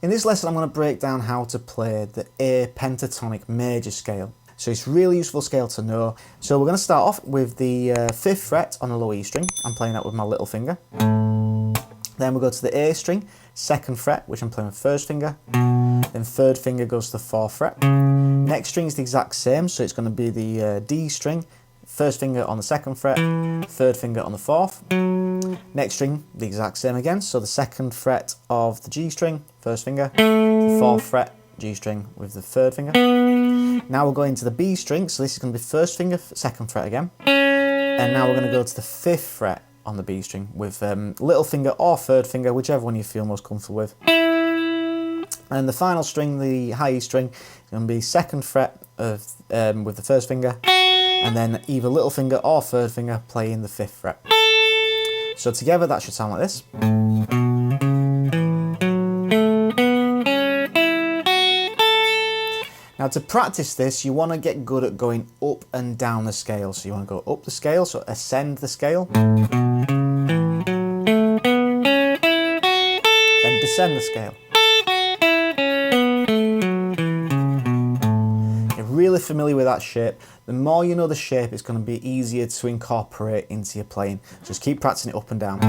In this lesson I'm going to break down how to play the A pentatonic major scale. So it's a really useful scale to know. So we're going to start off with the 5th fret on the low E string. I'm playing that with my little finger. Then we'll go to the A string, 2nd fret, which I'm playing with 1st finger. Then 3rd finger goes to the 4th fret. Next string is the exact same, so it's going to be the D string, 1st finger on the 2nd fret, 3rd finger on the 4th. Next string, the exact same again, so the 2nd fret of the G string, 1st finger, the 4th fret, G string with the 3rd finger. Now we're going to the B string, so this is going to be 1st finger, 2nd fret again. And now we're going to go to the 5th fret on the B string with little finger or 3rd finger, whichever one you feel most comfortable with. And the final string, the high E string, is going to be 2nd fret of, with the 1st finger, and then either little finger or 3rd finger playing the 5th fret. So together that should sound like this. Now to practice this, you want to get good at going up and down the scale. So you want to go up the scale, so ascend the scale. Then descend the scale. You're really familiar with that shape. The more you know the shape, it's going to be easier to incorporate into your playing. Just keep practicing it up and down.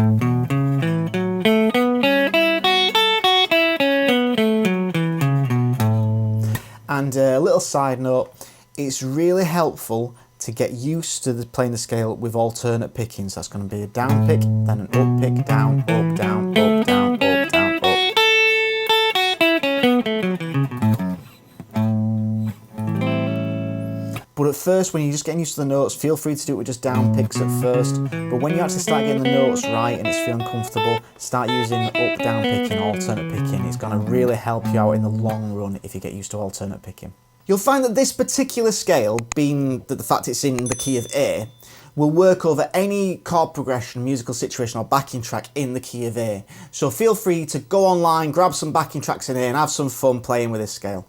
And a little side note, it's really helpful to get used to playing the scale with alternate pickings. That's going to be a down pick, then an up pick, down, up, down, up, down, up, down, up. But at first, when you're just getting used to the notes, feel free to do it with just down picks at first. But when you actually start getting the notes right and it's feeling comfortable, start using up, down picking, alternate picking. It's going to really help you out in the long run if you get used to alternate picking. You'll find that this particular scale, being that the fact it's in the key of A, will work over any chord progression, musical situation or backing track in the key of A. So feel free to go online, grab some backing tracks in A and have some fun playing with this scale.